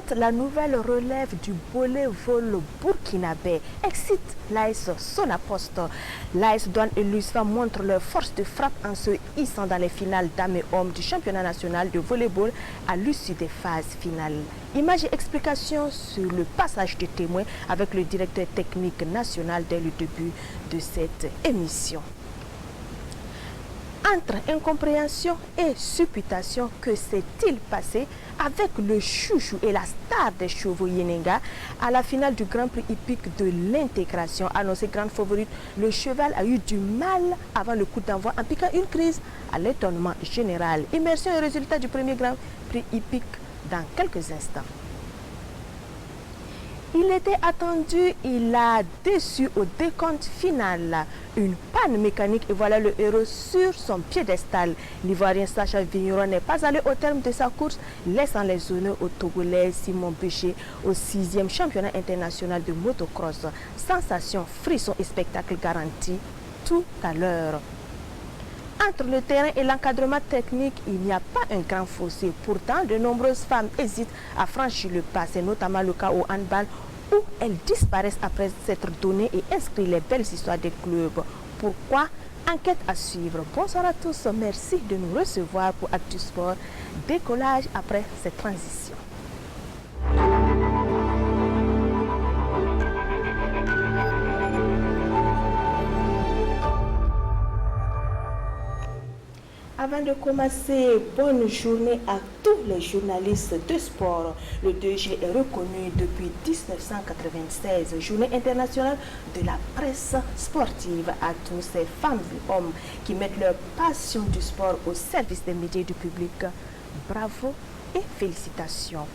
Toute la nouvelle relève du volley-ball burkinabé excite l'AS Sonapost. L'AS Douane et l'USFA montrent leur force de frappe en se hissant dans les finales dames et hommes du championnat national de volley-ball à l'issue des phases finales. Images et explications sur le passage de témoins avec le directeur technique national dès le début de cette émission. Entre incompréhension et supputation, que s'est-il passé avec le chouchou et la star des chevaux Yenenga à la finale du Grand Prix hippique de l'intégration? Annoncé grande favorite, le cheval a eu du mal avant le coup d'envoi en piquant une crise à l'étonnement général. Immersion et résultat du premier Grand Prix hippique dans quelques instants. Il était attendu, il a déçu au décompte final. Une panne mécanique et voilà le héros sur son piédestal. L'Ivoirien Sacha Vigneron n'est pas allé au terme de sa course, laissant les honneurs au Togolais Simon Bécher au 6e championnat international de motocross. Sensation, frisson et spectacle garanti tout à l'heure. Entre le terrain et l'encadrement technique, il n'y a pas un grand fossé. Pourtant, de nombreuses femmes hésitent à franchir le pas. C'est notamment le cas au handball où elles disparaissent après s'être données et inscrit les belles histoires des clubs. Pourquoi? Enquête à suivre. Bonsoir à tous. Merci de nous recevoir pour Actu Sport. Décollage après cette transition. Avant de commencer, bonne journée à tous les journalistes de sport. Le 2G est reconnu depuis 1996, journée internationale de la presse sportive, à tous ces femmes et hommes qui mettent leur passion du sport au service des médias du public. Bravo et félicitations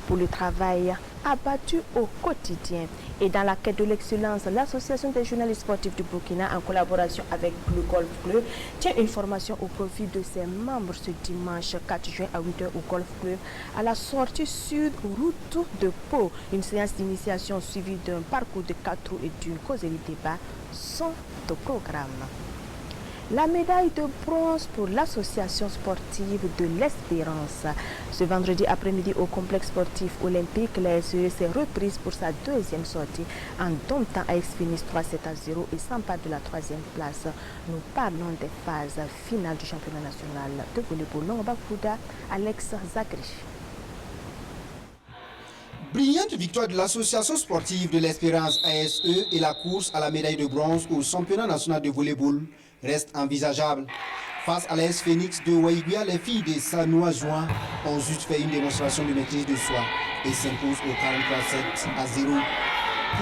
pour le travail abattu au quotidien. Et dans la quête de l'excellence, l'Association des journalistes sportifs du Burkina, en collaboration avec Blue Golf Club, tient une formation au profit de ses membres ce dimanche 4 juin à 8h au Golf Club, à la sortie sud route de Pau. Une séance d'initiation suivie d'un parcours de 4 roues et d'une causerie débat sont au programme. La médaille de bronze pour l'association sportive de l'Espérance. Ce vendredi après-midi au complexe sportif olympique, la SE s'est reprise pour sa deuxième sortie en domptant AS Finis 3-7-0 et s'empare de la 3e place. Nous parlons des phases finales du championnat national de volleyball. Nongba-Kouda, Alex Zagri. Brillante victoire de l'association sportive de l'Espérance ASE et la course à la médaille de bronze au championnat national de volleyball reste envisageable. Face à l'AS Phoenix de Waïguia, les filles de Sanoa Juin ont juste fait une démonstration de maîtrise de soi et s'imposent au 43-7-0.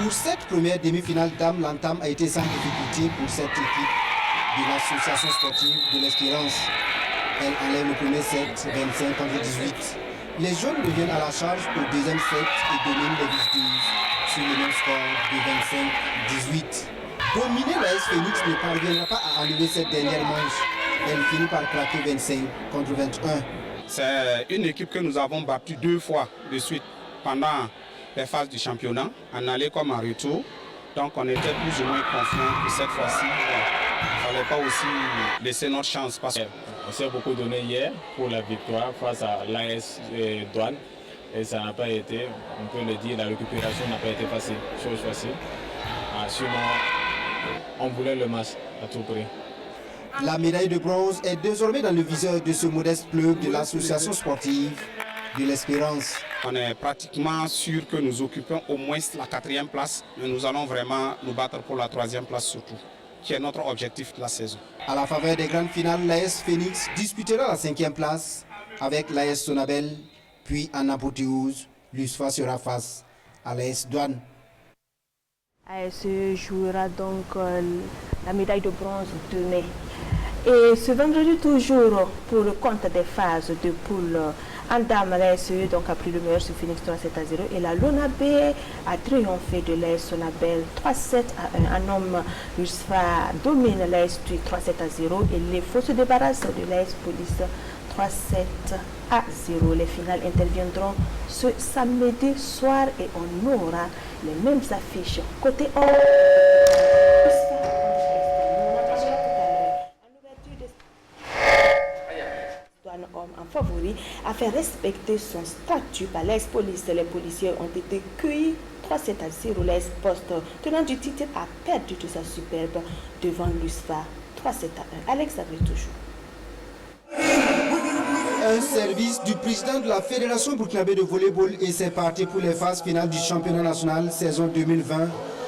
Pour cette première demi-finale dames, l'entame a été sans difficulté pour cette équipe de l'association sportive de l'Espérance. Elle enlève le premier set 25 contre 18. Les jeunes reviennent à la charge au deuxième set et dominent les visiteuses sur le même score de 25-18. Dominer l'AS Phoenix ne parviendra pas à enlever cette dernière manche. Elle finit par claquer 25 contre 21. C'est une équipe que nous avons battue 2 fois de suite pendant les phases du championnat, en aller comme en retour. Donc on était plus ou moins confiants que cette fois-ci. Il ne fallait pas aussi laisser notre chance passer. On s'est beaucoup donné hier pour la victoire face à l'AS Douane. Et ça n'a pas été, on peut le dire, la récupération n'a pas été facile, chose facile. Sinon, on voulait le match à tout prix. La médaille de bronze est désormais dans le viseur de ce modeste club de l'association sportive de l'Espérance. On est pratiquement sûr que nous occupons au moins la 4e place, mais nous allons vraiment nous battre pour la 3e place surtout, qui est notre objectif de la saison. À la faveur des grandes finales, l'AS Phoenix disputera la 5e place avec l'AS Sonabel, puis en apothéose, l'USFA sera face à l'AS Douane. AS jouera donc la médaille de bronze demain. Et ce vendredi toujours, pour le compte des phases de poule en dame, l'AS donc a pris le meilleur sur Phoenix 3-7-0 et la Lona B a triomphé de l'AS Sonabel 3-7-1. Un homme, l'USFA domine l'AS 3-7-0 et les faux se débarrassent de l'AS Police 3-7-0. Les finales interviendront ce samedi soir et on aura les mêmes affiches. Côté homme, homme en favori a fait respecter son statut par l'ex-police. Les policiers ont été cueillis 3-7 à 0. L'ex-poste tenant du titre a perdu de sa superbe devant l'USFA 3-7 à 1. Alex Abré toujours. Un service du président de la Fédération burkinabé de volleyball et c'est parti pour les phases finales du championnat national saison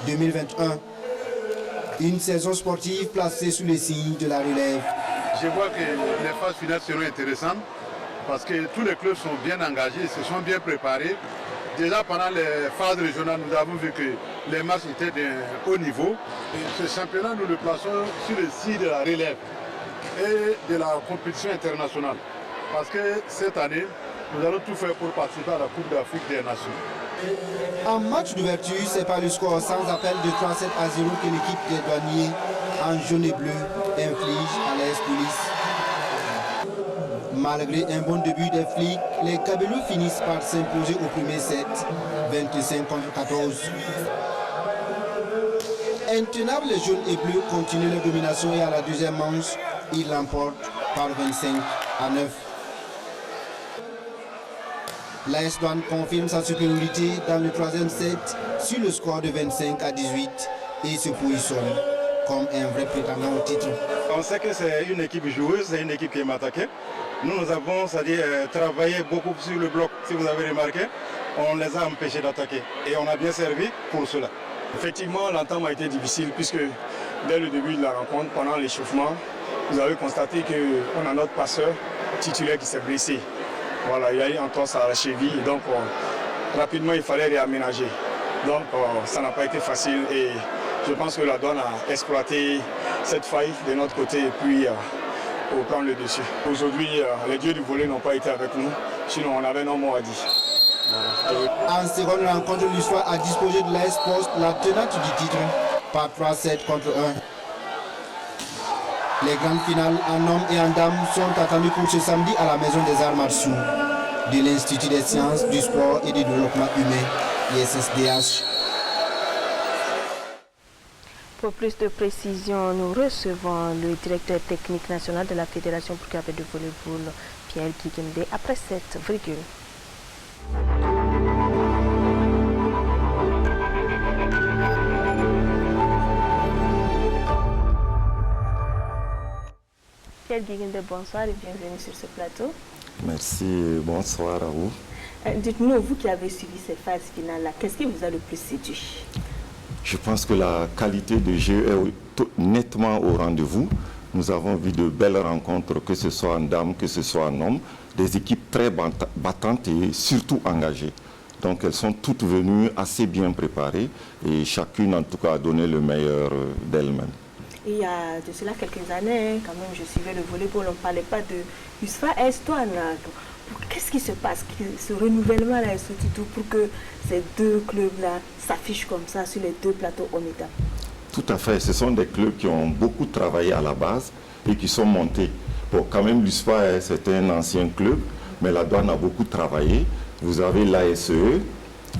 2020-2021. Une saison sportive placée sous les signes de la relève. Je vois que les phases finales seront intéressantes parce que tous les clubs sont bien engagés, se sont bien préparés. Déjà pendant les phases régionales, nous avons vu que les matchs étaient d'un haut niveau. Et ce championnat, nous le plaçons sur le signe de la relève et de la compétition internationale. Parce que cette année, nous allons tout faire pour participer à la Coupe d'Afrique des Nations. En match d'ouverture, c'est par le score sans appel de 3-7 à 0 que l'équipe des douaniers en jaune et bleu inflige à l'AS Police. Malgré un bon début des flics, les Kabelous finissent par s'imposer au premier set, 25 contre 14. Intenables, les jaunes et bleus continuent leur domination et à la deuxième manche, ils l'emportent par 25 à 9. L'AS Douane confirme sa supériorité dans le troisième set sur le score de 25 à 18 et se positionne comme un vrai prétendant au titre. On sait que c'est une équipe joueuse, c'est une équipe qui aime attaquer. Nous avons, c'est-à-dire, travaillé beaucoup sur le bloc. Si vous avez remarqué, on les a empêchés d'attaquer et on a bien servi pour cela. Effectivement, l'entame a été difficile puisque dès le début de la rencontre, pendant l'échauffement, vous avez constaté qu'on a notre passeur titulaire qui s'est blessé. Voilà, il a eu entorse à la cheville, donc rapidement il fallait réaménager. Donc ça n'a pas été facile et je pense que la douane a exploité cette faille de notre côté et puis au prendre le dessus. Aujourd'hui, les dieux du volley n'ont pas été avec nous, sinon on avait nos mots à dire. En seconde rencontre, l'USFA a disposé de l'AS Post, la tenante du titre, par 3-7 contre 1. Les grandes finales en hommes et en dames sont attendues pour ce samedi à la Maison des Arts Martiaux de l'Institut des Sciences, du Sport et du Développement Humain, l'ISSDH. Pour plus de précision, nous recevons le directeur technique national de la Fédération burkinabé de volleyball, Pierre Guigende, après cette virgule. Pierre Guigende, bonsoir et bienvenue sur ce plateau. Merci, bonsoir à vous. Dites-nous, vous qui avez suivi ces phases finales-là, qu'est-ce qui vous a le plus séduit? Je pense que la qualité de jeu est nettement au rendez-vous. Nous avons vu de belles rencontres, que ce soit en dames, que ce soit en hommes, des équipes très battantes et surtout engagées. Donc elles sont toutes venues assez bien préparées et chacune en tout cas a donné le meilleur d'elle-même. Il y a de cela quelques années, quand même, je suivais le volleyball, on ne parlait pas de USFA AS Douane. Qu'est-ce qui se passe, ce renouvellement-là, ce titre, pour que ces deux clubs-là s'affichent comme ça sur les deux plateaux hommes et dames? Tout à fait, ce sont des clubs qui ont beaucoup travaillé à la base et qui sont montés. Bon, quand même, l'USFA, c'est un ancien club, mais la Douane a beaucoup travaillé. Vous avez l'ASE,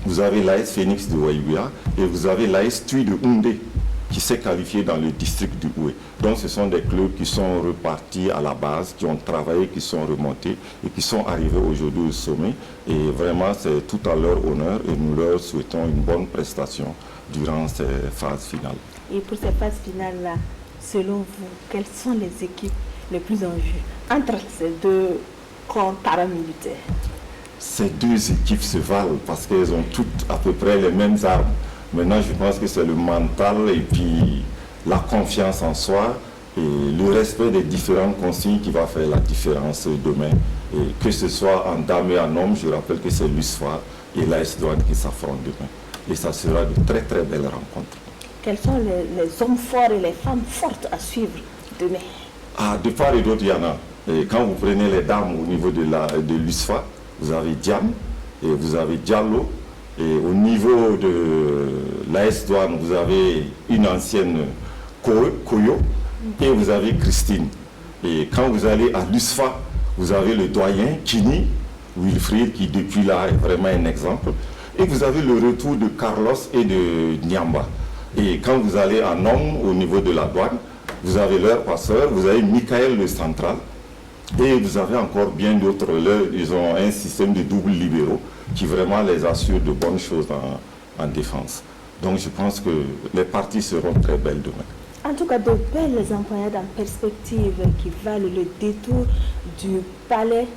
vous avez l'AS Phoenix de Waïguia et vous avez l'AS Tui de Houndé, qui s'est qualifié dans le district du Houé. Donc ce sont des clubs qui sont repartis à la base, qui ont travaillé, qui sont remontés et qui sont arrivés aujourd'hui au sommet. Et vraiment, c'est tout à leur honneur et nous leur souhaitons une bonne prestation durant ces phases finales. Et pour ces phases finales-là, selon vous, quelles sont les équipes les plus en vue entre ces deux camps paramilitaires? Ces deux équipes se valent parce qu'elles ont toutes à peu près les mêmes armes. Maintenant, je pense que c'est le mental et puis la confiance en soi et le respect des différentes consignes qui va faire la différence demain. Et que ce soit en dames et en hommes, je rappelle que c'est l'USFA et l'AS Douane qui s'affrontent demain. Et ça sera de très très belles rencontres. Quels sont les hommes forts et les femmes fortes à suivre demain? Ah, de part et d'autre, il y en a. Et quand vous prenez les dames au niveau de l'USFA, vous avez Diane et vous avez Diallo. Et au niveau de l'AS Douane, vous avez une ancienne Koyo et vous avez Christine. Et quand vous allez à l'USFA, vous avez le doyen Kini, Wilfried, qui depuis là est vraiment un exemple. Et vous avez le retour de Carlos et de Nyamba. Et quand vous allez en homme au niveau de la Douane, vous avez leur passeur, vous avez Michael le central, Et vous avez encore bien d'autres. Ils ont un système de double libéraux qui vraiment les assure de bonnes choses en défense. Donc je pense que les parties seront très belles demain. En tout cas, de belles employades en perspective qui valent le détour du palais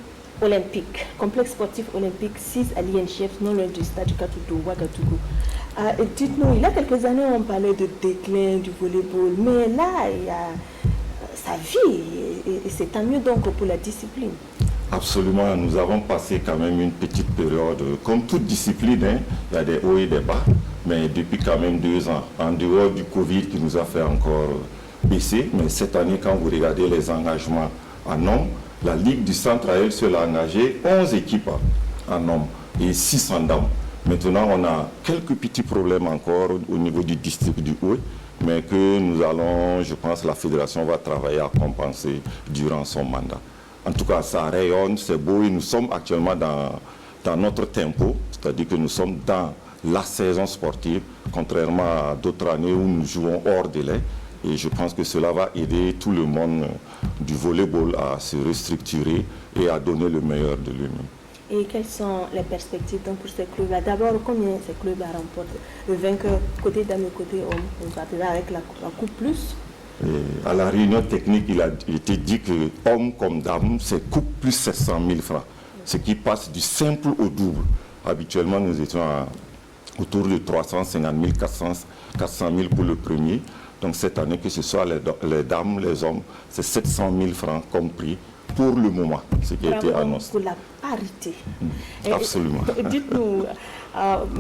olympique, complexe sportif olympique 6 à l'INCHF, non loin du stade Katou de Ouagadougou. Dites-nous, il y a quelques années, on parlait de déclin du volleyball, mais là, il y a sa vie et c'est tant mieux donc pour la discipline. Absolument, nous avons passé quand même une petite période, comme toute discipline, hein, il y a des hauts et des bas, mais depuis quand même 2 ans, en dehors du Covid qui nous a fait encore baisser, mais cette année quand vous regardez les engagements en hommes, la Ligue du Centre à elle seule a engagé 11 équipes en hommes et 6 en dames. Maintenant, on a quelques petits problèmes encore au niveau du district du Haut, mais que nous allons, je pense, la fédération va travailler à compenser durant son mandat. En tout cas, ça rayonne, c'est beau et nous sommes actuellement dans notre tempo, c'est-à-dire que nous sommes dans la saison sportive, contrairement à d'autres années où nous jouons hors délai. Et je pense que cela va aider tout le monde du volleyball à se restructurer et à donner le meilleur de lui-même. Et quelles sont les perspectives donc pour ces clubs-là? D'abord, combien ces clubs remportent le vainqueur côté dame et côté homme? On partira avec la Coupe Plus. Et à la réunion technique, il a été dit que homme comme dame, c'est Coupe plus 700 000 francs. Ce qui passe du simple au double. Habituellement, nous étions autour de 350 000, 400 000 pour le premier. Donc cette année, que ce soit les dames, les hommes, c'est 700 000 francs comme prix pour le moment, ce qui a été annoncé. Pour la parité. Absolument. Dites-nous,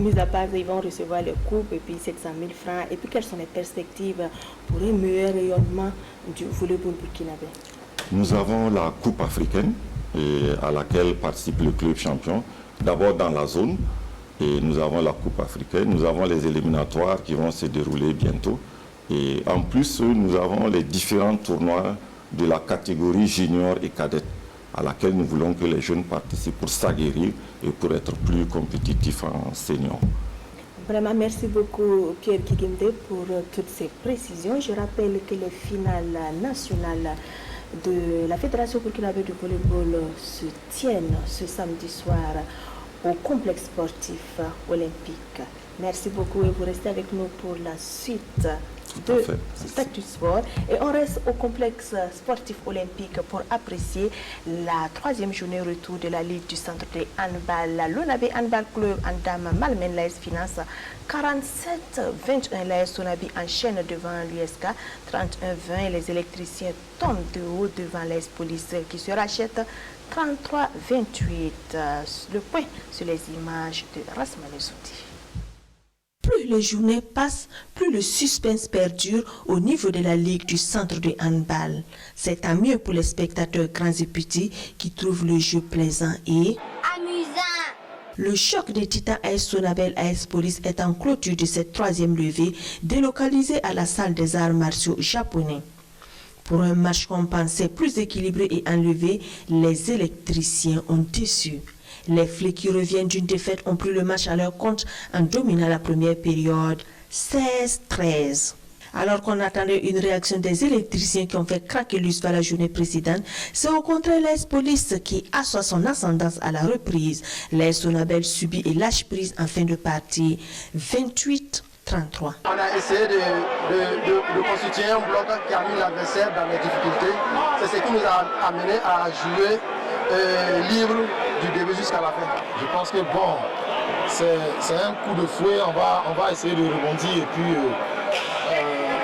mis à part, ils vont recevoir les coupes et puis 700 000 francs. Et puis, quelles sont les perspectives pour un meilleur rayonnement du volleyball burkinabé? Nous avons la Coupe africaine à laquelle participe le club champion. D'abord dans la zone, et nous avons la Coupe africaine. Nous avons les éliminatoires qui vont se dérouler bientôt. Et en plus, nous avons les différents tournois de la catégorie junior et cadette, à laquelle nous voulons que les jeunes participent pour s'aguerrir et pour être plus compétitifs en senior. Vraiment, merci beaucoup Pierre Kigimde pour toutes ces précisions. Je rappelle que les finales nationales de la Fédération burkinabé de volleyball se tiennent ce samedi soir au complexe sportif olympique. Merci beaucoup et vous restez avec nous pour la suite de Statu Sport. Et on reste au complexe sportif olympique pour apprécier la 3e journée retour de la Ligue du centre de handball. L'Onabé Handball Club en dame Malmen l'AS Finance 47-21. L'AS Sonabi enchaîne devant l'USK 31-20. Les électriciens tombent de haut devant l'AS Police qui se rachète 33-28. Le point sur les images de Rasmane Souti. Plus les journées passent, plus le suspense perdure au niveau de la Ligue du centre de handball. C'est tant mieux pour les spectateurs grands et petits qui trouvent le jeu plaisant et amusant. Le choc des titans AS Sonabel AS Police est en clôture de cette 3e levée délocalisée à la salle des arts martiaux japonais. Pour un match qu'on pensait plus équilibré et enlevé, les électriciens ont déçu. Les flics qui reviennent d'une défaite ont pris le match à leur compte en dominant la première période 16-13. Alors qu'on attendait une réaction des électriciens qui ont fait craquer l'USFA la journée précédente, c'est au contraire l'AS Police qui assoit son ascendance à la reprise. L'AS Sonabel subit et lâche prise en fin de partie 28-33. On a essayé de constituer un bloc qui a mis l'adversaire dans les difficultés. C'est ce qui nous a amené à jouer libre du début jusqu'à la fin. Je pense que bon, c'est un coup de fouet, on va essayer de rebondir et puis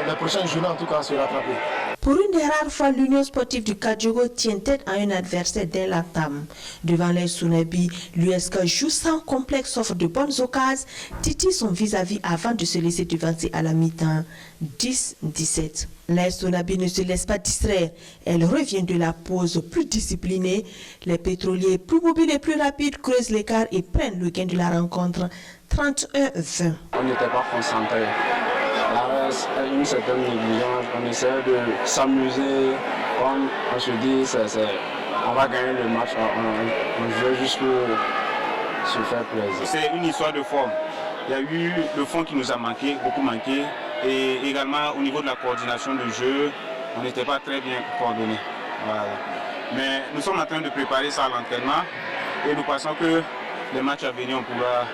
les prochaines journées en tout cas se rattraper. Pour une des rares fois, l'Union sportive du Kadjogo tient tête à un adversaire dès la tame. Devant les Sonabi, l'USK joue sans complexe, offre de bonnes occasions, titille son vis-à-vis avant de se laisser devancer à la mi-temps 10-17. Les Sonabi ne se laisse pas distraire. Elle revient de la pause plus disciplinée. Les pétroliers plus mobiles et plus rapides creusent l'écart et prennent le gain de la rencontre 31-20. On n'était pas concentrés. Une certaine négligence, on essaie de s'amuser, on se dit on va gagner le match, on joue juste pour se faire plaisir. C'est une histoire de forme. Il y a eu le fond qui nous a manqué, beaucoup manqué, et également au niveau de la coordination de jeu, on n'était pas très bien coordonnés. Voilà. Mais nous sommes en train de préparer ça à l'entraînement et nous pensons que les matchs à venir, on pourra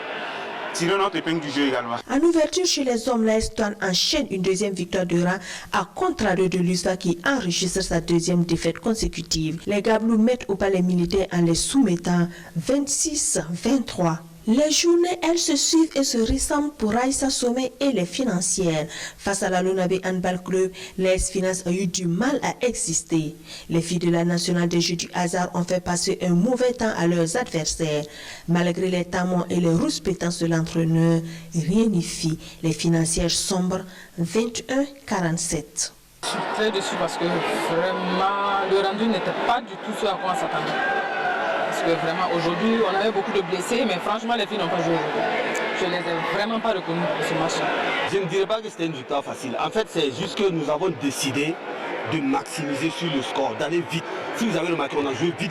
tirer notre épingle du jeu également. En ouverture chez les hommes, l'AS Douanes enchaîne une deuxième victoire de rang à contrario de l'USFA qui enregistre sa deuxième défaite consécutive. Les Gablous mettent au palais militaire en les soumettant 26-23. Les journées, elles se suivent et se ressemblent pour Aïssa Sommet et les financières. Face à la Lonabé Handball Club, les Finances ont eu du mal à exister. Les filles de la nationale des Jeux du hasard ont fait passer un mauvais temps à leurs adversaires. Malgré les tamons et les rouspétances de l'entraîneur, rien n'y fit. Les financières sombrent 21-47. Je suis très déçue parce que vraiment le rendu n'était pas du tout ce à quoi on s'attendait. Parce que vraiment aujourd'hui on avait beaucoup de blessés, mais franchement les filles n'ont pas joué aujourd'hui. Je ne les ai vraiment pas reconnues pour ce match-là. Je ne dirais pas que c'était une victoire facile. En fait c'est juste que nous avons décidé de maximiser sur le score, d'aller vite. Si vous avez remarqué, on a joué vite.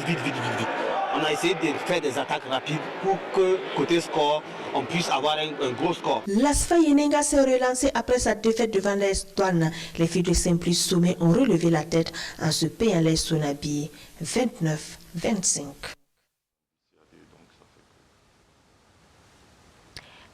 On a essayé de faire des attaques rapides pour que côté score, on puisse avoir un gros score. L'ASFA Yenenga s'est relancé après sa défaite devant l'AS Douanes. Les filles de Simplice Sommet ont relevé la tête en se payant les Sonabi 29-25.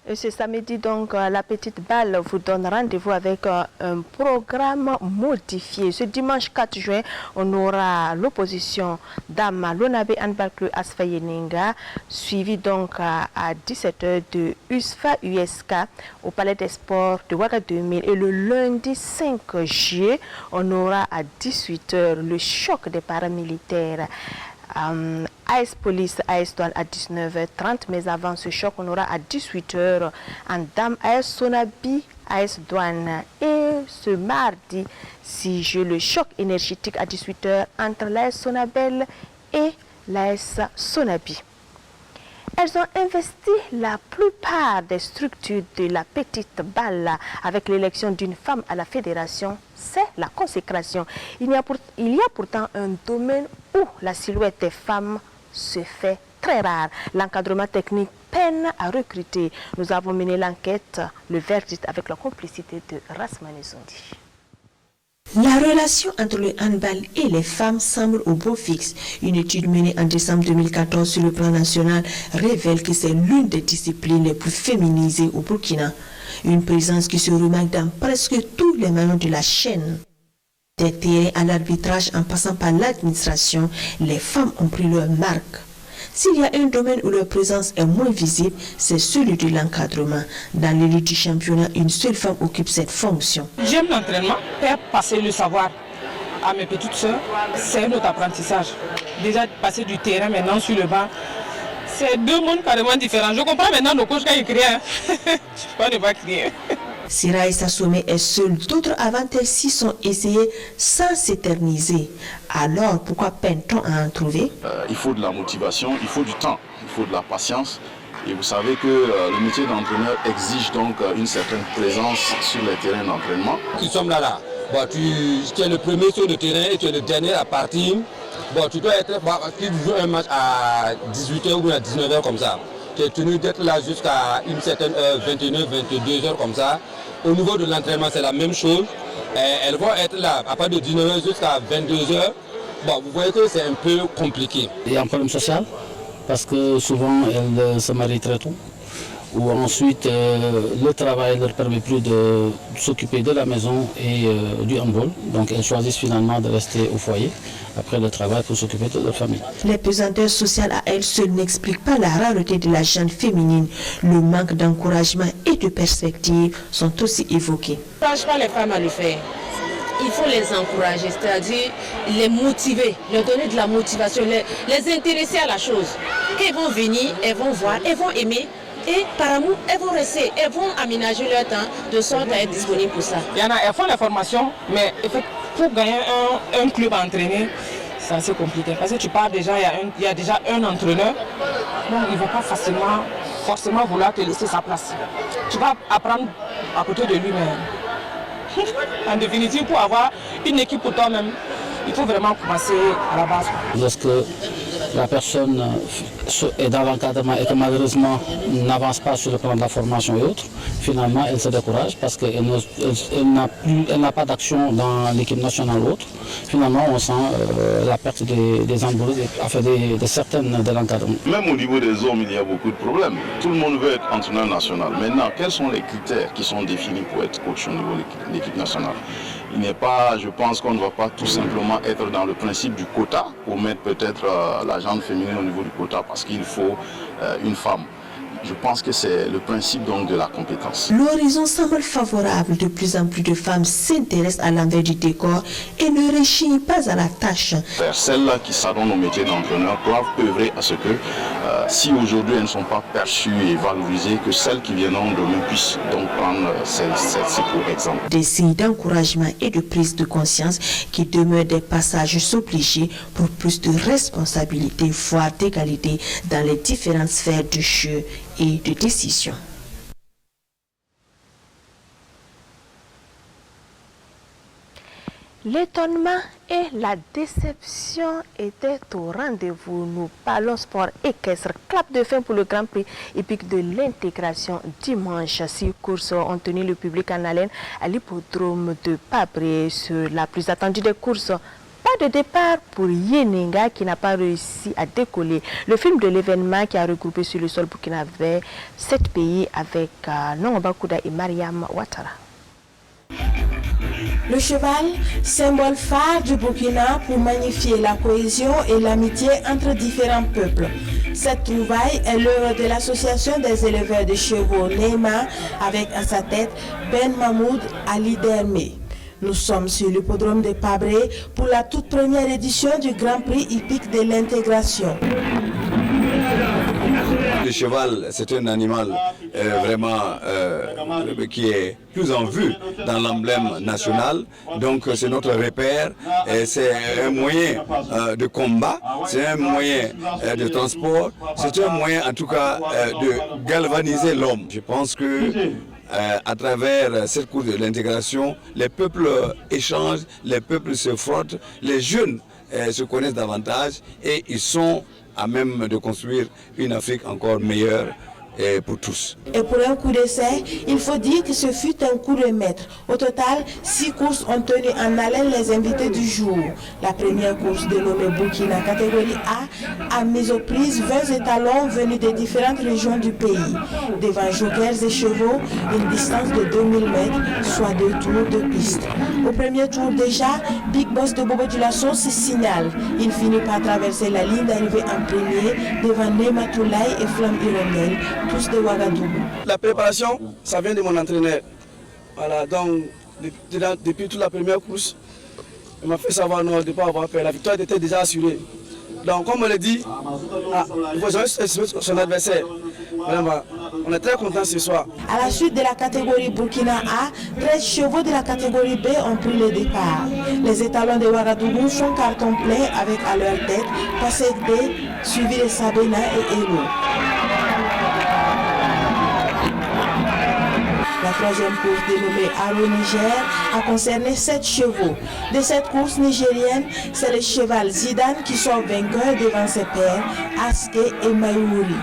Et ce samedi, donc, la petite balle vous donne rendez-vous avec un programme modifié. Ce dimanche 4 juin, on aura l'opposition d'Ama Lonabé Handball Club ASFA Yenenga, suivi donc à 17h de USFA USK au Palais des Sports de Ouaga 2000. Et le lundi 5 juillet, on aura à 18h le choc des paramilitaires. AS Police, AS Douane à 19h30, mais avant ce choc, on aura à 18h en dame AS Sonabi, AS Douane. Et ce mardi 6 juillet, le choc énergétique à 18h entre l'AS Sonabel et l'AS Sonabi. Elles ont investi la plupart des structures de la petite balle avec l'élection d'une femme à la fédération. C'est la consécration. Il y a pourtant un domaine où la silhouette des femmes se fait très rare. L'encadrement technique peine à recruter. Nous avons mené l'enquête, le verdict avec la complicité de Rasmane Zondi. La relation entre le handball et les femmes semble au beau fixe. Une étude menée en décembre 2014 sur le plan national révèle que c'est l'une des disciplines les plus féminisées au Burkina. Une présence qui se remarque dans presque tous les maillons de la chaîne. Des terrains à l'arbitrage en passant par l'administration, les femmes ont pris leur marque. S'il y a un domaine où leur présence est moins visible, c'est celui de l'encadrement. Dans l'élite du championnat, une seule femme occupe cette fonction. J'aime l'entraînement, faire passer le savoir à mes petites sœurs, c'est notre apprentissage. Déjà passer du terrain maintenant sur le banc, c'est deux mondes carrément différents. Je comprends maintenant nos coachs quand ils crient. Je ne peux pas ne pas crier. Si Raïssa Sommet est seule, d'autres avant-elle-ci sont essayées sans s'éterniser. Alors, pourquoi peine-t-on à en trouver? Il faut de la motivation, il faut du temps, il faut de la patience. Et vous savez que le métier d'entraîneur exige donc une certaine présence sur les terrains d'entraînement. Nous sommes là. Bon, tu es le premier sur le terrain et tu es le dernier à partir. Bon, tu dois être, si tu joues un match à 18h ou à 19h comme ça, tu es tenu d'être là jusqu'à une certaine heure, 21h, 22h comme ça. Au niveau de l'entraînement, c'est la même chose. Elles vont être là à partir de 19h jusqu'à 22h. Bon, vous voyez que c'est un peu compliqué. Il y a un problème social parce que souvent elles se marient très tôt. Ou ensuite le travail ne leur permet plus de s'occuper de la maison et du handball. Donc elles choisissent finalement de rester au foyer après le travail pour s'occuper de leur famille. Les pesanteurs sociales à elles seules n'expliquent pas la rareté de la jeune féminine. Le manque d'encouragement et de perspective sont aussi évoqués. Je n'encourage pas les femmes à le faire. Il faut les encourager, c'est-à-dire les motiver, leur donner de la motivation, les intéresser à la chose. Quand elles vont venir, elles vont voir, elles vont aimer. Et par amour, elles vont rester, elles vont aménager leur temps de sorte à être disponibles pour ça. Il y en a, elles font la formation, mais pour gagner un club à entraîner, c'est assez compliqué. Parce que tu pars déjà, il y a déjà un entraîneur, donc il ne va pas forcément vouloir te laisser sa place. Tu vas apprendre à côté de lui, mais en définitive, pour avoir une équipe pour toi-même, il faut vraiment commencer à la base. Lorsque la personne est dans l'encadrement et que malheureusement n'avance pas sur le plan de la formation et autres, finalement elle se décourage parce qu'elle n'a pas d'action dans l'équipe nationale ou autre. Finalement on sent la perte des embauches, enfin de certaines de l'encadrement. Même au niveau des hommes, il y a beaucoup de problèmes. Tout le monde veut être entraîneur national. Maintenant, quels sont les critères qui sont définis pour être coach au niveau de l'équipe nationale? Il n'est pas, je pense qu'on ne va pas tout simplement être dans le principe du quota pour mettre peut-être la gente féminine au niveau du quota parce qu'il faut une femme. Je pense que c'est le principe donc de la compétence. L'horizon semble favorable. De plus en plus de femmes s'intéressent à l'envers du décor et ne réchignent pas à la tâche. Celles-là qui s'adonnent au métier d'entraîneur doivent œuvrer à ce que, si aujourd'hui elles ne sont pas perçues et valorisées, que celles qui viendront demain puissent donc prendre celles-ci pour exemple. Des signes d'encouragement et de prise de conscience qui demeurent des passages obligés pour plus de responsabilité, voire d'égalité dans les différentes sphères du jeu et de décision. L'étonnement et la déception étaient au rendez-vous. Nous parlons sport équestre. Clap de fin pour le Grand Prix hippique de l'intégration dimanche. 6 courses ont tenu le public en haleine à l'hippodrome de Pabré. Sur la plus attendue des courses, pas de départ pour Yenenga qui n'a pas réussi à décoller. Le film de l'événement qui a regroupé sur le sol burkinabé 7 pays avec Nongba Kouda et Mariam Ouattara. Le cheval, symbole phare du Burkina pour magnifier la cohésion et l'amitié entre différents peuples. Cette trouvaille est l'œuvre de l'association des éleveurs de chevaux Neymar avec à sa tête Ben Mahmoud Ali Dermé. Nous sommes sur l'hippodrome de Pabré pour la toute première édition du Grand Prix hippique de l'intégration. Le cheval, c'est un animal vraiment qui est plus en vue dans l'emblème national. Donc c'est notre repère, c'est un moyen de combat, c'est un moyen de transport, c'est un moyen en tout cas de galvaniser l'homme. Je pense que à travers cette course de l'intégration, les peuples échangent, les peuples se frottent, les jeunes se connaissent davantage et ils sont à même de construire une Afrique encore meilleure pour tous. Et pour un coup d'essai, il faut dire que ce fut un coup de maître. Au total, 6 courses ont tenu en haleine les invités du jour. La première course dénommée Burkina catégorie A a mis aux prises 20 étalons venus des différentes régions du pays. Devant jokers et chevaux, une distance de 2000 mètres, soit 2 tours de piste. Au premier tour déjà, Big Boss de Bobo Dioulasso se signale. Il finit par traverser la ligne d'arrivée en premier devant Nema Toulaye et Flamme Hirondelle, tous de Ouagadougou. La préparation, ça vient de mon entraîneur. Voilà, donc depuis toute la première course, il m'a fait savoir non, de ne pas avoir peur. La victoire était déjà assurée. Donc comme on l'a dit, il faut jamais estimer son adversaire. Vraiment, on est très contents ce soir. À la suite de la catégorie Burkina A, 13 chevaux de la catégorie B ont pris le départ. Les étalons de Ouagadougou font carton plein avec à leur tête Passek B, suivi de Sabena et Elo. La troisième course dénommée Aro Niger a concerné 7 chevaux. De cette course nigérienne, c'est le cheval Zidane qui sort vainqueur devant ses pairs, Aske et Mayouri.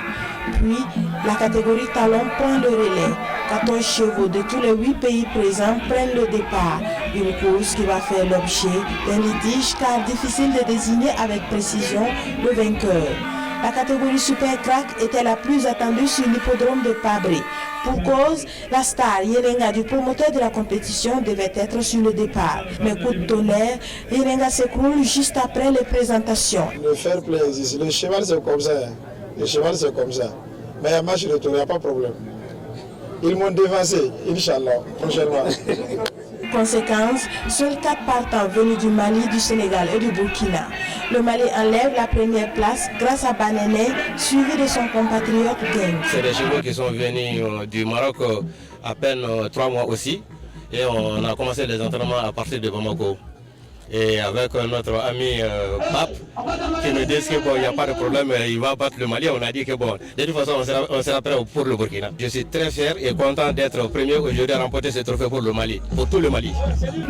Puis, la catégorie talon prend le relais. 14 chevaux de tous les 8 pays présents prennent le départ. Une course qui va faire l'objet d'un litige car difficile de désigner avec précision le vainqueur. La catégorie Super Crack était la plus attendue sur l'hippodrome de Pabré. Pour cause, la star Yenenga du promoteur de la compétition devait être sur le départ. Mais coup de tonnerre, Yenenga s'écroule juste après les présentations. Le fair play existe. Le cheval c'est comme ça. Le cheval c'est comme ça. Mais il y a match retour, il n'y a pas de problème. Ils m'ont dévancé, Inch'Allah, prochainement. Conséquence, seuls 4 partants venus du Mali, du Sénégal et du Burkina. Le Mali enlève la première place grâce à Banéné, suivi de son compatriote Geng. C'est des chevaux qui sont venus du Maroc à peine 3 mois aussi. Et on a commencé les entraînements à partir de Bamako. et avec notre ami Pape qui nous disent que bon, il n'y a pas de problème, il va battre le Mali. On a dit que bon, de toute façon on sera prêt pour le Burkina. Je suis très fier et content d'être premier aujourd'hui à remporter ce trophée pour le Mali, pour tout le Mali.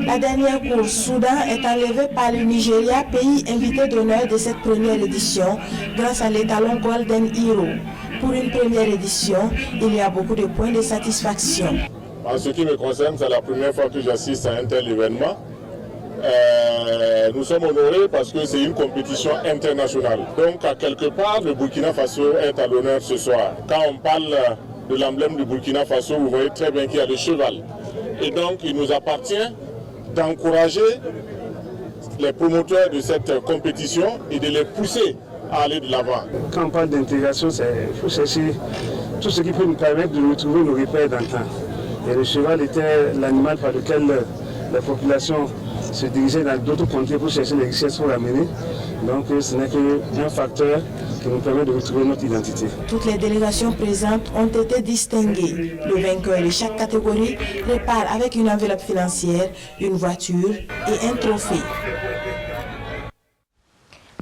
La dernière course, Soudan, est enlevée par le Nigeria, pays invité d'honneur de cette première édition, grâce à l'étalon Golden Hero. Pour une première édition, il y a beaucoup de points de satisfaction. En ce qui me concerne, c'est la première fois que j'assiste à un tel événement. Nous sommes honorés parce que c'est une compétition internationale. Donc, à quelque part, le Burkina Faso est à l'honneur ce soir. Quand on parle de l'emblème du Burkina Faso, vous voyez très bien qu'il y a le cheval. Et donc, il nous appartient d'encourager les promoteurs de cette compétition et de les pousser à aller de l'avant. Quand on parle d'intégration, il faut chercher tout ce qui peut nous permettre de retrouver nos repères d'antan. Et le cheval était l'animal par lequel la population se dirigeait dans d'autres contrées pour chercher les richesses pour l'amener. Donc ce n'est qu'un facteur qui nous permet de retrouver notre identité. Toutes les délégations présentes ont été distinguées. Le vainqueur de chaque catégorie repart avec une enveloppe financière, une voiture et un trophée.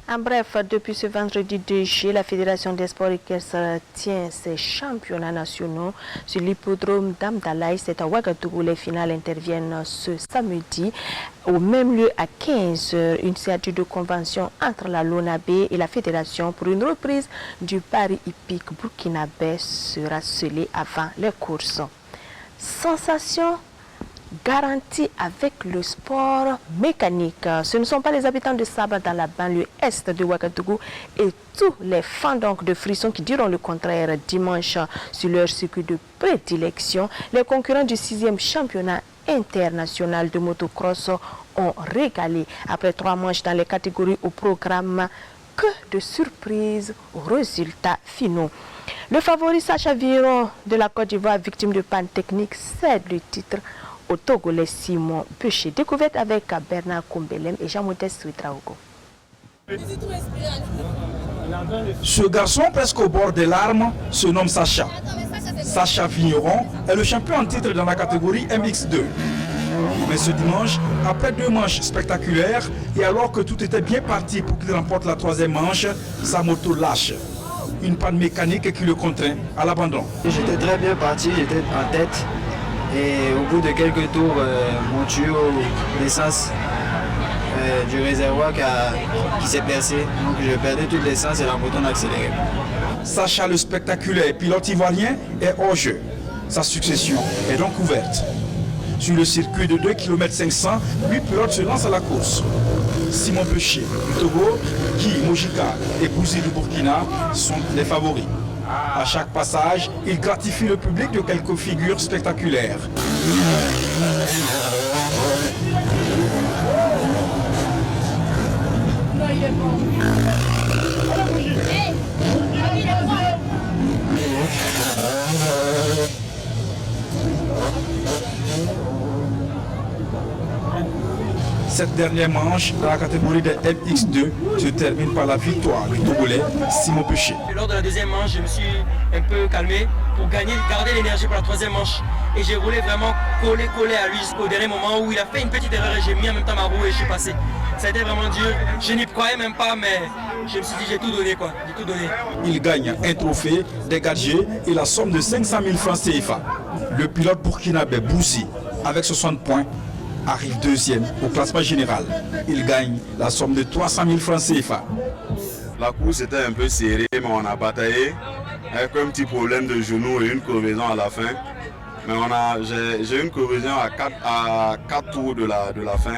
En bref, depuis ce vendredi 2 juillet, la Fédération des sports équestres tient ses championnats nationaux sur l'hippodrome d'Amdalaï. C'est à Ouagadougou. Les finales interviennent ce samedi au même lieu à 15h. Une série de convention entre la LONABé et la Fédération pour une reprise du pari hippique burkinabé sera scellée avant les courses. Sensation garantie avec le sport mécanique. Ce ne sont pas les habitants de Saba dans la banlieue est de Ouagadougou et tous les fans donc de frissons qui diront le contraire dimanche sur leur circuit de prédilection. Les concurrents du 6e championnat international de motocross ont régalé après 3 manches dans les catégories au programme. Que de surprises aux résultats finaux. Le favori Sacha Viron de la Côte d'Ivoire, victime de panne technique, cède le titre au Togolais Simon Péché. Découverte avec Bernard Kombelem et Jean-Modeste Ouitraogo. Ce garçon presque au bord des larmes se nomme Sacha. Sacha Vigneron est le champion en titre dans la catégorie MX2. Mais ce dimanche, après 2 manches spectaculaires et alors que tout était bien parti pour qu'il remporte la 3e manche, sa moto lâche. Une panne mécanique qui le contraint à l'abandon. J'étais très bien parti, j'étais en tête. Et au bout de quelques tours, mon tuyau d'essence du réservoir qui s'est percé. Donc je perdais toute l'essence et la moto n'a accéléré. Sacha le spectaculaire pilote ivoirien est hors jeu. Sa succession est donc ouverte. Sur le circuit de 2 km 500, 8 pilotes se lancent à la course. Simon Péché du Togo, Guy Mojika et Bouzi du Burkina sont les favoris. À chaque passage, il gratifie le public de quelques figures spectaculaires. Cette dernière manche, dans la catégorie des MX2, se termine par la victoire du Togolais Simon Péché. Lors de la 2e manche, je me suis un peu calmé pour garder l'énergie pour la 3e manche. Et j'ai roulé vraiment collé à lui jusqu'au dernier moment où il a fait une petite erreur et j'ai mis en même temps ma roue et je suis passé. Ça a été vraiment dur. Je n'y croyais même pas, mais je me suis dit j'ai tout donné quoi. J'ai tout donné. Il gagne un trophée, des gadgets et la somme de 500 000 francs CFA. Le pilote burkinabé Bouzi, avec 60 points, arrive 2e au classement général. Il gagne la somme de 300 000 francs CFA. La course était un peu serrée, mais on a bataillé avec un petit problème de genou et une crevaison à la fin. Mais j'ai une crevaison à 4 tours de la fin.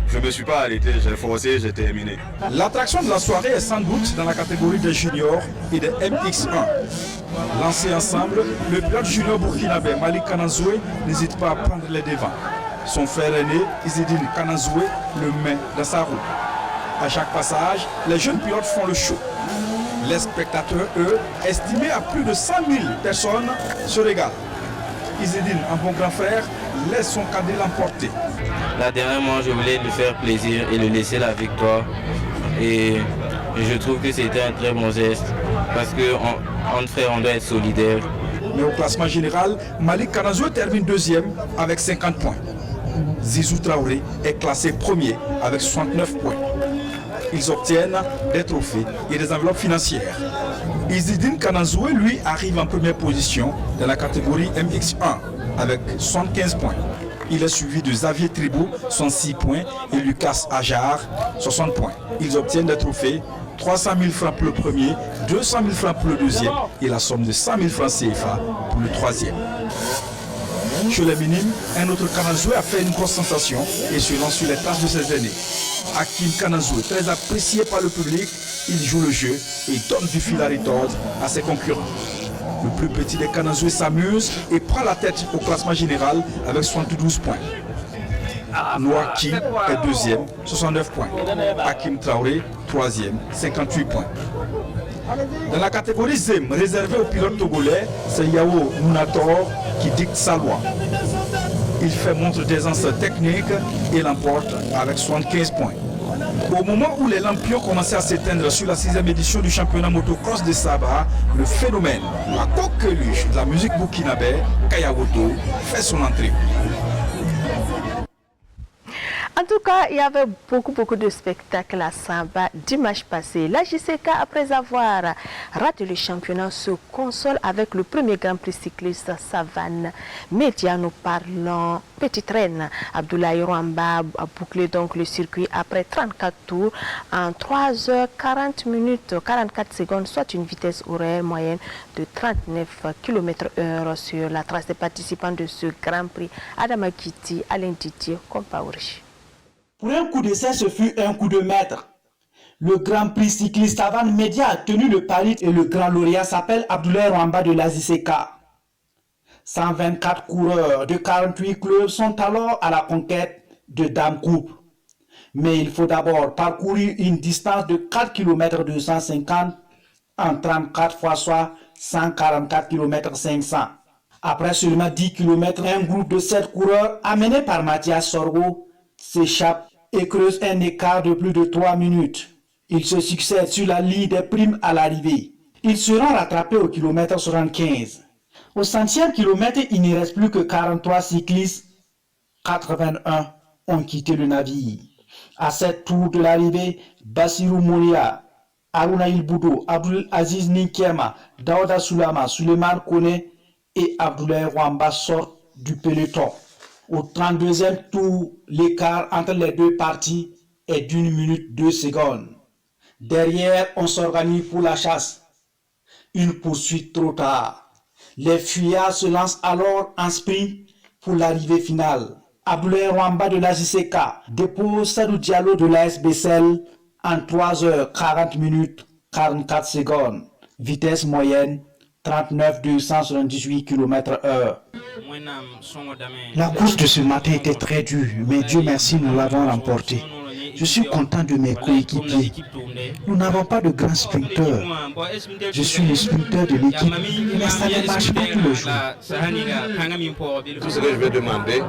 Je ne me suis pas arrêté, j'ai forcé, j'ai terminé. L'attraction de la soirée est sans doute dans la catégorie des juniors et des MX1. Lancés ensemble, le pilote junior burkinabé Malik Kanazoué n'hésite pas à prendre les devants. Son frère aîné, Izidine Kanazoué, le met dans sa roue. À chaque passage, les jeunes pilotes font le show. Les spectateurs, eux, estimés à plus de 100 000 personnes, se régalent. Izidine, un bon grand frère, laisse son cadet l'emporter. La dernière manche, je voulais lui faire plaisir et lui laisser la victoire. Et je trouve que c'était un très bon geste parce qu'entre frères, on doit être solidaires. Mais au classement général, Malik Kanazoué termine 2e avec 50 points. Zizou Traoré est classé premier avec 69 points. Ils obtiennent des trophées et des enveloppes financières. Izzedine Kananzoué, lui, arrive en première position dans la catégorie MX1 avec 75 points. Il est suivi de Xavier Tribault, 66 points, et Lucas Ajar, 60 points. Ils obtiennent des trophées, 300 000 francs pour le premier, 200 000 francs pour le deuxième et la somme de 100 000 francs CFA pour le troisième. Chez les minimes, un autre Kananzoué a fait une grosse sensation et se lance sur les traces de ses aînés. Hakim Kananzoué, très apprécié par le public, il joue le jeu et donne du fil à retordre à ses concurrents. Le plus petit des Kananzoué s'amuse et prend la tête au classement général avec 72 points. Noah Kim est deuxième, 69 points. Hakim Traoré, troisième, 58 points. Dans la catégorie ZEM, réservée aux pilotes togolais, c'est Yao Munator qui dicte sa loi. Il fait montre d'aisance technique et l'emporte avec 75 points. Au moment où les lampions commençaient à s'éteindre sur la 6e édition du championnat motocross de Saba, le phénomène, la coqueluche de la musique burkinabé, Kayawoto, fait son entrée. En tout cas, il y avait beaucoup de spectacles à Saba dimanche passé. La JCK, après avoir raté le championnat, se console avec le premier Grand Prix cycliste Savane. Média, nous parlons Petite Reine. Abdoulaye Rwamba a bouclé donc le circuit après 34 tours en 3h40 minutes 44 secondes, soit une vitesse horaire moyenne de 39 km/h sur la trace des participants de ce Grand Prix. Adama Kiti, Alain Didier, Compaouri. Pour un coup d'essai, ce fut un coup de maître. Le Grand Prix cycliste Savane Média a tenu le pari et le grand lauréat s'appelle Abdoulaye Rwamba de la JCK. 124 coureurs de 48 clubs sont alors à la conquête de Dame Coupe. Mais il faut d'abord parcourir une distance de 4 km 250 en 34 fois, soit 144 km 500. Après seulement 10 km, un groupe de 7 coureurs amené par Mathias Sorgo s'échappe et creuse un écart de plus de 3 minutes. Ils se succèdent sur la ligne des primes à l'arrivée. Ils seront rattrapés au kilomètre 75. Au 100e kilomètre, il ne reste plus que 43 cyclistes. 81 ont quitté le navire. À 7 tours de l'arrivée, Bassirou Moulia, Aruna Ilboudo, Abdul Aziz Ninkema, Daouda Soulama, Suleiman Kone et Abdoulaye Rwamba sortent du peloton. Au 32e tour, l'écart entre les deux parties est d'1 minute 2 secondes. Derrière, on s'organise pour la chasse. Une poursuite trop tard. Les fuyards se lancent alors en sprint pour l'arrivée finale. Abdoulaye Rwamba de la JCK dépose Sadou Diallo de la SBCL en 3h40 minutes 44 secondes. Vitesse moyenne 39 278 km/h. La course de ce matin était très dure, mais Dieu merci, nous l'avons remportée. Je suis content de mes coéquipiers. Nous n'avons pas de grands sprinteurs. Je suis le sprinteur de l'équipe, mais ça ne marche pas tous les jours. Tout ce que je vais demander,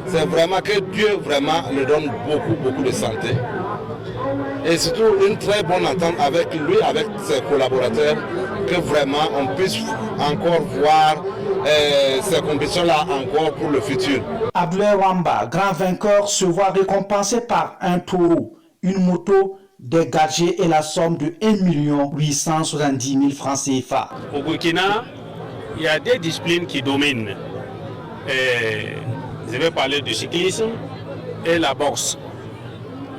c'est vraiment que Dieu vraiment le donne beaucoup de santé. Et surtout une très bonne entente avec lui, avec ses collaborateurs, que vraiment on puisse encore voir ces compétitions-là encore pour le futur. Abdoulaye Rwamba, grand vainqueur, se voit récompensé par un taureau, une moto, des gadgets et la somme de 1 870 000 francs CFA. Au Burkina, il y a des disciplines qui dominent. Je vais parler du cyclisme et la boxe.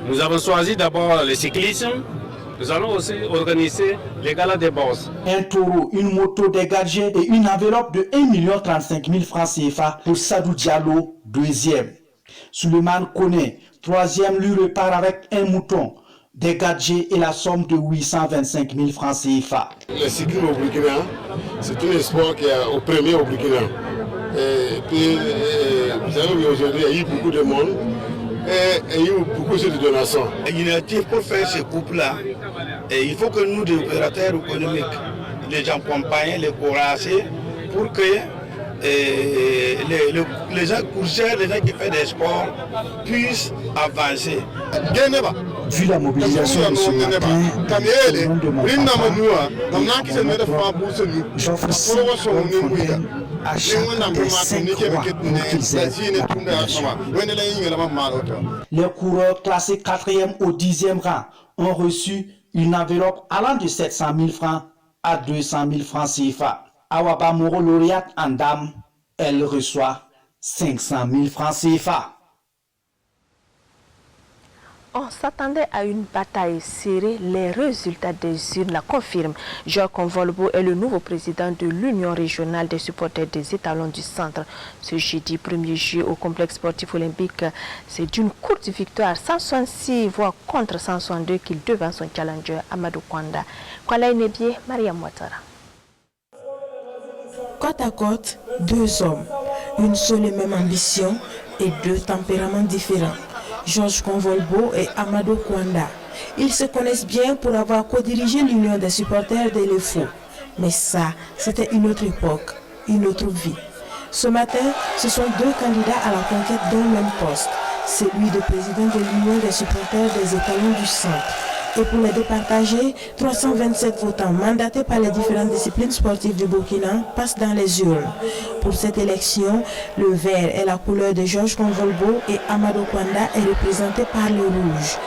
Nous avons choisi d'abord le cyclisme. Nous allons aussi organiser les galas de boxe. Un taureau, une moto, des gadgets et une enveloppe de 1 035 000 francs CFA pour Sadou Diallo, deuxième. Suleiman Kone, troisième, lui repart avec un mouton, des gadgets et la somme de 825 000 francs CFA. Le cyclisme au Burkina, c'est un sport qui est au premier au Burkina. Et puis, vous savez, aujourd'hui, il y a eu beaucoup de monde. Et il y a eu beaucoup de donations. L'initiative pour faire ce couple-là, il faut que nous, les opérateurs économiques, les accompagnions, les courageux, pour que les gens courageux, les gens qui font des sports, puissent avancer. Vu la mobilisation de ce matin, j'offre 5 tonnes fontaines à chaque des 5 rois qu'ils aient la population. Les coureurs classés 4e au 10e rang ont reçu une enveloppe allant de 700 000 francs à 200 000 francs CFA. Awaba Moro, lauréate en dame, elle reçoit 500 000 francs CFA. On s'attendait à une bataille serrée. Les résultats des urnes la confirment. Georges Convolbo est le nouveau président de l'Union régionale des supporters des étalons du centre. Ce jeudi 1er juillet au complexe sportif olympique, c'est d'une courte victoire 166 voix contre 162 qu'il devance son challenger Amadou Kwanda. Kwala Nebié, Maria Ouattara. Côte à côte, deux hommes, une seule et même ambition et deux tempéraments différents. Georges Convolbo et Amadou Kwanda. Ils se connaissent bien pour avoir co-dirigé l'Union des supporters de l'EFO. Mais ça, c'était une autre époque, une autre vie. Ce matin, ce sont deux candidats à la conquête d'un même poste, celui de président de l'Union des supporters des étalons du centre. Et pour les départager, 327 votants mandatés par les différentes disciplines sportives du Burkina passent dans les urnes. Pour cette élection, le vert est la couleur de Georges Convolbo et Amadou Kwanda est représenté par le rouge.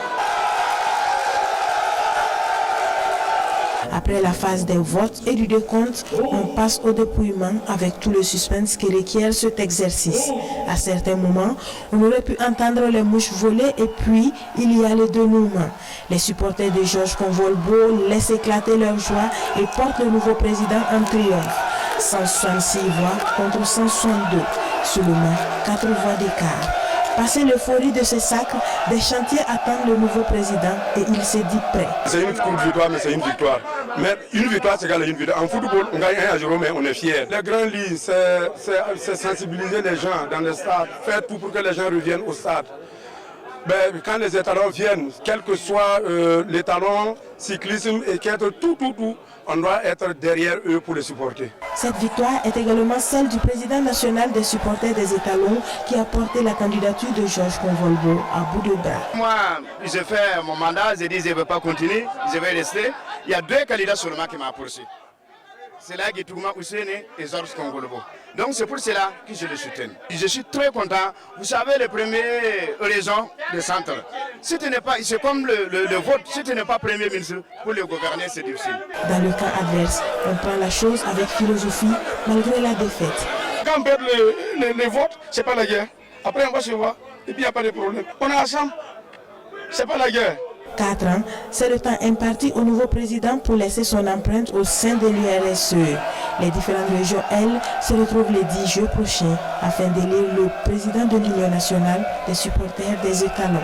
Après la phase des votes et du décompte, on passe au dépouillement avec tout le suspense qui requiert cet exercice. À certains moments, on aurait pu entendre les mouches voler et puis il y a le dénouement. Les supporters de Georges Convolbo laissent éclater leur joie et portent le nouveau président en triomphe. 166 voix contre 162, seulement 4 voix d'écart. Passé l'euphorie de ce sacre, des chantiers attendent le nouveau président et il s'est dit prêt. C'est une courte victoire, mais c'est une victoire. Mais une victoire, c'est égal à une victoire. En football, on gagne 1-0, mais on est fiers. Les grands lits, c'est sensibiliser les gens dans le stade. Faites tout pour que les gens reviennent au stade. Ben, quand les étalons viennent, quel que soit l'étalon, cyclisme et tout, on doit être derrière eux pour les supporter. Cette victoire est également celle du président national des supporters des étalons qui a porté la candidature de Georges Convolbo à bout de bras. Moi, j'ai fait mon mandat, j'ai dit je ne veux pas continuer, je vais rester. Il y a deux candidats seulement qui m'ont poursuivi. C'est là Guitouma Oussene et Georges Convolbo. Donc c'est pour cela que je le soutiens. Je suis très content. Vous savez, les premières raisons du centre. Si tu n'es pas, c'est comme le vote, si tu n'es pas premier ministre, pour le gouverner, c'est difficile. Dans le camp adverse, on prend la chose avec philosophie malgré la défaite. Quand on perd les votes, c'est pas la guerre. Après on va se voir et puis il n'y a pas de problème. On est ensemble, c'est pas la guerre. 4 ans, c'est le temps imparti au nouveau président pour laisser son empreinte au sein de l'URSE. Les différentes régions, elles, se retrouvent les 10 juillet prochains afin d'élire le président de l'Union nationale des supporters des étalons.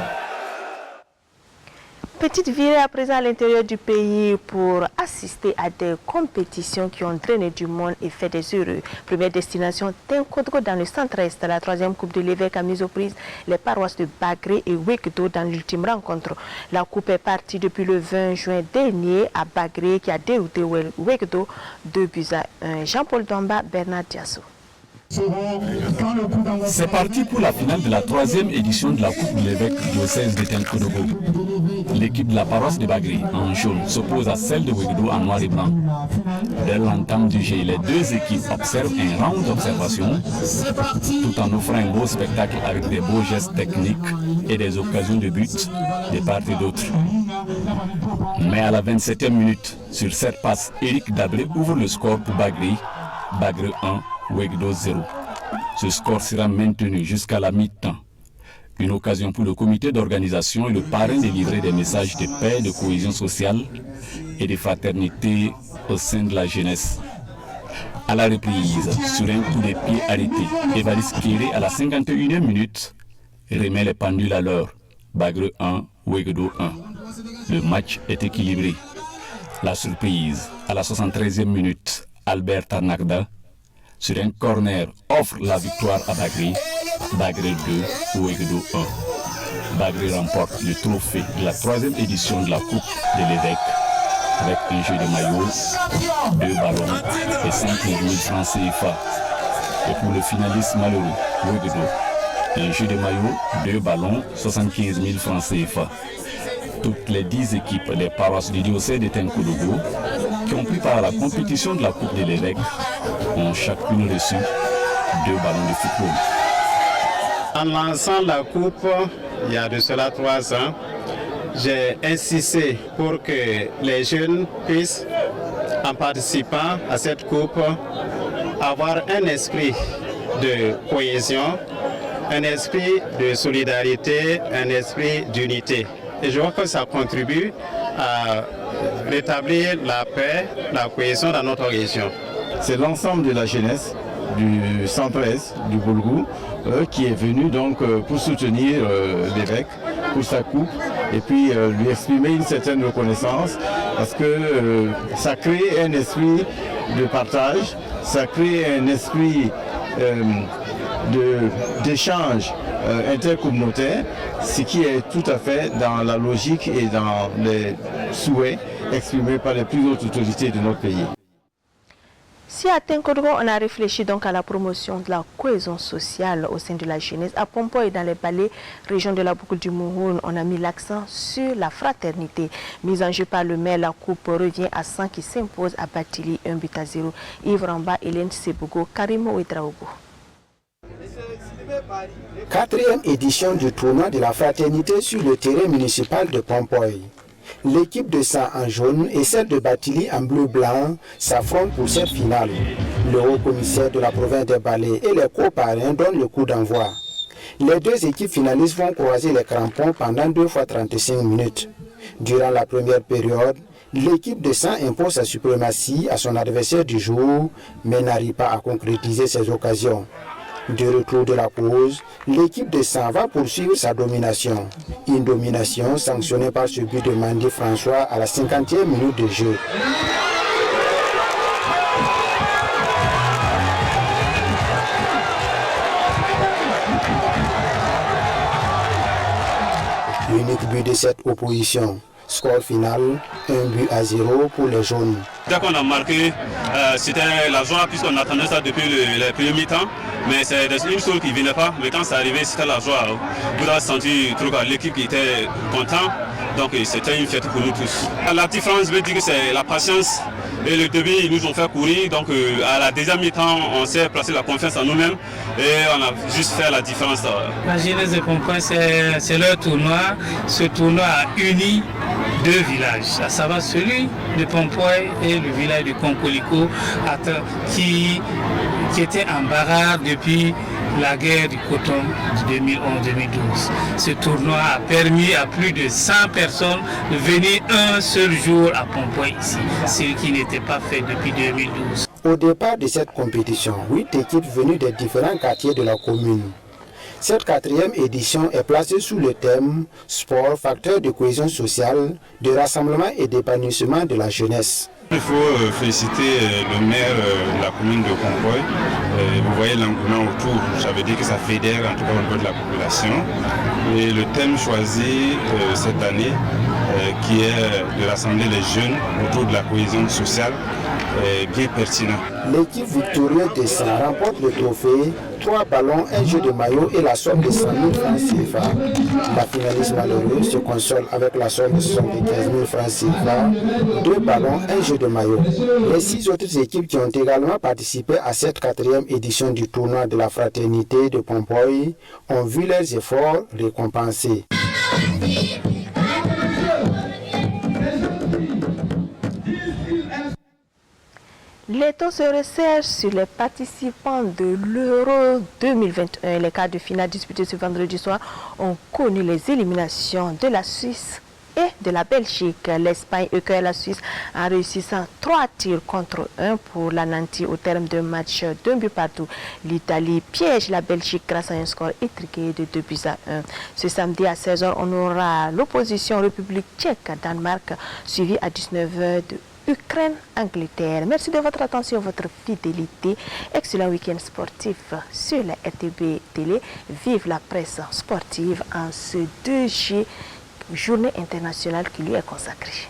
Petite virée à présent à l'intérieur du pays pour assister à des compétitions qui ont drainé du monde et fait des heureux. Première destination, Tenkodgo dans le centre-est. La 3e Coupe de l'évêque a mis aux prises les paroisses de Bagré et Wekdo dans l'ultime rencontre. La coupe est partie depuis le 20 juin dernier à Bagré qui a dérouté Wekdo 2-1. Jean-Paul Domba, Bernard Diasso. C'est parti pour la finale de la 3e édition de la Coupe de l'évêque diocèse de Tenkodgo. L'équipe de la paroisse de Bagré en jaune s'oppose à celle de Wekdo en noir et blanc. Dès l'entame du jeu, les deux équipes observent un round d'observation tout en offrant un beau spectacle avec des beaux gestes techniques et des occasions de but de part et d'autre. Mais à la 27e minute, sur 7 passes, Eric Dabré ouvre le score pour Bagré. Bagré 1, Wekdo 0. Ce score sera maintenu jusqu'à la mi-temps. Une occasion pour le comité d'organisation et le parrain de livrer des messages de paix, de cohésion sociale et de fraternité au sein de la jeunesse. À la reprise, sur un coup de pied arrêté, Évariste Kéré à la 51e minute remet les pendules à l'heure. Bagré 1, Wekdo 1. Le match est équilibré. La surprise, à la 73e minute, Albert Tarnagda, sur un corner, offre la victoire à Bagré. Bagré 2, Wekdo 1. Bagré remporte le trophée de la 3e édition de la Coupe de l'évêque avec un jeu de maillot, 2 ballons et 5 000 francs CFA. Et pour le finaliste malheureux, Wekdo, un jeu de maillot, 2 ballons, 75 000 francs CFA. Toutes les 10 équipes des paroisses du diocèse de Tenkodogo qui ont pris part à la compétition de la Coupe de l'évêque ont chacune reçu 2 ballons de football. En lançant la coupe, il y a de cela 3 ans, j'ai insisté pour que les jeunes puissent, en participant à cette coupe, avoir un esprit de cohésion, un esprit de solidarité, un esprit d'unité. Et je vois que ça contribue à rétablir la paix, la cohésion dans notre région. C'est l'ensemble de la jeunesse du 113 du Boulgou qui est venu donc pour soutenir l'évêque pour sa coupe et puis lui exprimer une certaine reconnaissance parce que ça crée un esprit de partage, ça crée un esprit d'échange intercommunautaire, ce qui est tout à fait dans la logique et dans les souhaits exprimés par les plus hautes autorités de notre pays. Si à Tenkodogo, on a réfléchi donc à la promotion de la cohésion sociale au sein de la jeunesse, à Pompoy dans les Balais, région de la boucle du Mouhoun, on a mis l'accent sur la fraternité. Mise en jeu par le maire, la coupe revient à 100 qui s'impose à Batili 1-0. Yves Ramba, Hélène Sebougo, Karimo Ouedraogo. 4e édition du tournoi de la fraternité sur le terrain municipal de Pompoy. L'équipe de Sang en jaune et celle de Batili en bleu-blanc s'affrontent pour cette finale. Le haut-commissaire de la province des Balais et les coparrains donnent le coup d'envoi. Les 2 équipes finalistes vont croiser les crampons pendant 2 fois 35 minutes. Durant la première période, l'équipe de Sang impose sa suprématie à son adversaire du jour, mais n'arrive pas à concrétiser ses occasions. De retour de la pause, l'équipe de Sang va poursuivre sa domination. Une domination sanctionnée par ce but de Mandy François à la 50e minute de jeu. Unique but de cette opposition. Score final, 1-0 pour les jaunes. Dès qu'on a marqué, c'était la joie puisqu'on attendait ça depuis les premiers mi-temps. Mais c'est une chose qui ne venait pas. Mais quand c'est arrivé, c'était la joie. Vous avez senti l'équipe qui était contente. Donc c'était une fête pour nous tous. La différence, je veux dire que c'est la patience. Et le début, ils nous ont fait courir. Donc à la deuxième mi-temps, on s'est placé la confiance en nous-mêmes. Et on a juste fait la différence. La jeunesse de Pompoy, c'est leur tournoi. Ce tournoi a uni 2 villages, à savoir celui de Pompoy et le village de Konkoliko, qui était en bagarre depuis la guerre du coton de 2011-2012. Ce tournoi a permis à plus de 100 personnes de venir un seul jour à Pompoy ici, ce qui n'était pas fait depuis 2012. Au départ de cette compétition, 8 équipes venues des différents quartiers de la commune. Cette 4e édition est placée sous le thème « Sport, facteur de cohésion sociale, de rassemblement et d'épanouissement de la jeunesse ». Il faut féliciter le maire de la commune de Pompoy. Vous voyez l'engouement autour, ça veut dire que ça fédère en tout cas au niveau de la population. Et le thème choisi cette année, qui est de rassembler les jeunes autour de la cohésion sociale, est bien pertinent. L'équipe victorieuse de Sang remporte le trophée, 3 ballons, un jeu de maillot et la somme de 100 000 francs CFA. La finaliste malheureuse se console avec la somme de 75 000 francs CFA, 2 ballons, un jeu de maillot. Les 6 autres équipes qui ont également participé à cette 4e édition du tournoi de la fraternité de Pompoy ont vu leurs efforts récompensés. L'étau se resserre sur les participants de l'Euro 2021. Les quarts de finale disputés ce vendredi soir ont connu les éliminations de la Suisse et de la Belgique. L'Espagne accueille la Suisse en réussissant 3 tirs contre 1 pour la Nanti au terme d'un match d'1 but partout. L'Italie piège la Belgique grâce à un score étriqué de 2-1. Ce samedi à 16h, on aura l'opposition République tchèque-Danemark suivi à 19h de Ukraine-Angleterre. Merci de votre attention, votre fidélité. Excellent week-end sportif sur la RTB Télé. Vive la presse sportive en ce 2 juillet, journée internationale qui lui est consacrée.